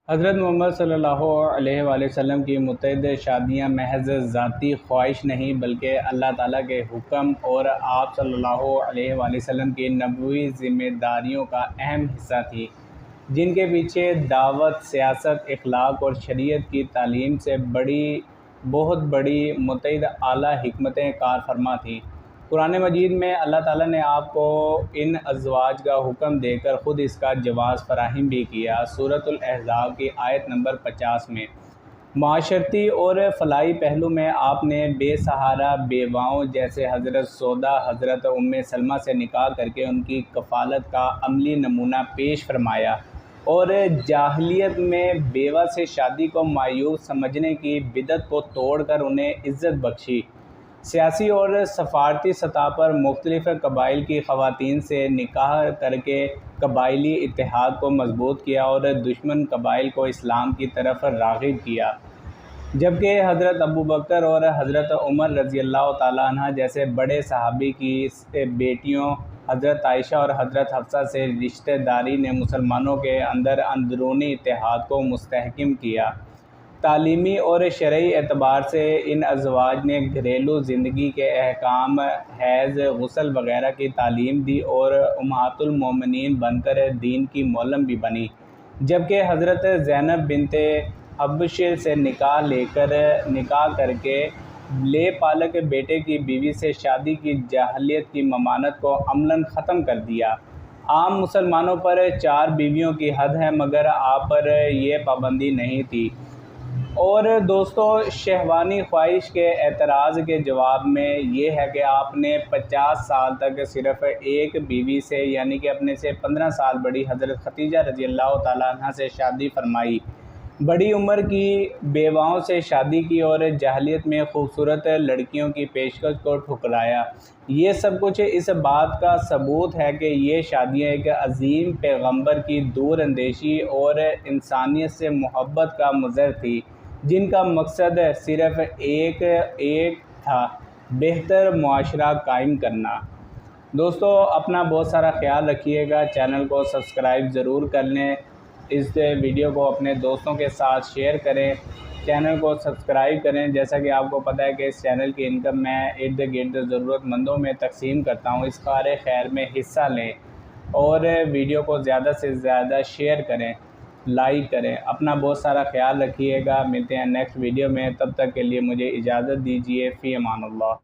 حضرت محمد صلی اللہ علیہ وآلہ وسلم کی متعدد شادیاں محض ذاتی خواہش نہیں بلکہ اللہ تعالیٰ کے حکم اور آپ صلی اللہ علیہ وآلہ وسلم کی نبوی ذمہ داریوں کا اہم حصہ تھی، جن کے پیچھے دعوت، سیاست، اخلاق اور شریعت کی تعلیم سے بہت بڑی متعدد اعلیٰ حکمتیں کار فرما تھیں۔ قرآن مجید میں اللہ تعالیٰ نے آپ کو ان ازواج کا حکم دے کر خود اس کا جواز فراہم بھی کیا۔ سورۃ الاحزاب کی آیت نمبر 50 میں معاشرتی اور فلاحی پہلو میں آپ نے بے سہارا بیواؤں جیسے حضرت سودا، حضرت ام سلمہ سے نکاح کر کے ان کی کفالت کا عملی نمونہ پیش فرمایا اور جاہلیت میں بیوہ سے شادی کو معیوب سمجھنے کی بدعت کو توڑ کر انہیں عزت بخشی۔ سیاسی اور سفارتی سطح پر مختلف قبائل کی خواتین سے نکاح کر کے قبائلی اتحاد کو مضبوط کیا اور دشمن قبائل کو اسلام کی طرف راغب کیا، جبکہ حضرت ابوبکر اور حضرت عمر رضی اللہ تعالیٰ عنہ جیسے بڑے صحابی کی بیٹیوں حضرت عائشہ اور حضرت حفصہ سے رشتہ داری نے مسلمانوں کے اندر اندرونی اتحاد کو مستحکم کیا۔ تعلیمی اور شرعی اعتبار سے ان ازواج نے گھریلو زندگی کے احکام، حیض، غسل وغیرہ کی تعلیم دی اور امہات المومنین بن کر دین کی معلم بھی بنی، جبکہ حضرت زینب بنت حبش سے نکاح کر کے لے پالک بیٹے کی بیوی سے شادی کی جاہلیت کی ممانعت کو عملاً ختم کر دیا۔ عام مسلمانوں پر 4 بیویوں کی حد ہے مگر آپ پر یہ پابندی نہیں تھی۔ اور دوستو، شہوانی خواہش کے اعتراض کے جواب میں یہ ہے کہ آپ نے 50 سال تک صرف ایک بیوی سے یعنی کہ اپنے سے 15 سال بڑی حضرت ختیجہ رضی اللہ تعالیٰ عنہ سے شادی فرمائی، بڑی عمر کی بیواؤں سے شادی کی اور جاہلیت میں خوبصورت لڑکیوں کی پیشکش کو ٹھکرایا۔ یہ سب کچھ اس بات کا ثبوت ہے کہ یہ شادیاں ایک عظیم پیغمبر کی دور اندیشی اور انسانیت سے محبت کا مظہر تھی، جن کا مقصد صرف ایک تھا: بہتر معاشرہ قائم کرنا۔ دوستو، اپنا بہت سارا خیال رکھیے گا، چینل کو سبسکرائب ضرور کر لیں، اس ویڈیو کو اپنے دوستوں کے ساتھ شیئر کریں، چینل کو سبسکرائب کریں۔ جیسا کہ آپ کو پتہ ہے کہ اس چینل کی انکم میں ارد گرد ضرورت مندوں میں تقسیم کرتا ہوں، اس کار خیر میں حصہ لیں اور ویڈیو کو زیادہ سے زیادہ شیئر کریں، لائک کریں۔ اپنا بہت سارا خیال رکھیے گا، ملتے ہیں نیکسٹ ویڈیو میں، تب تک کے لیے مجھے اجازت دیجیے، فی امان اللہ۔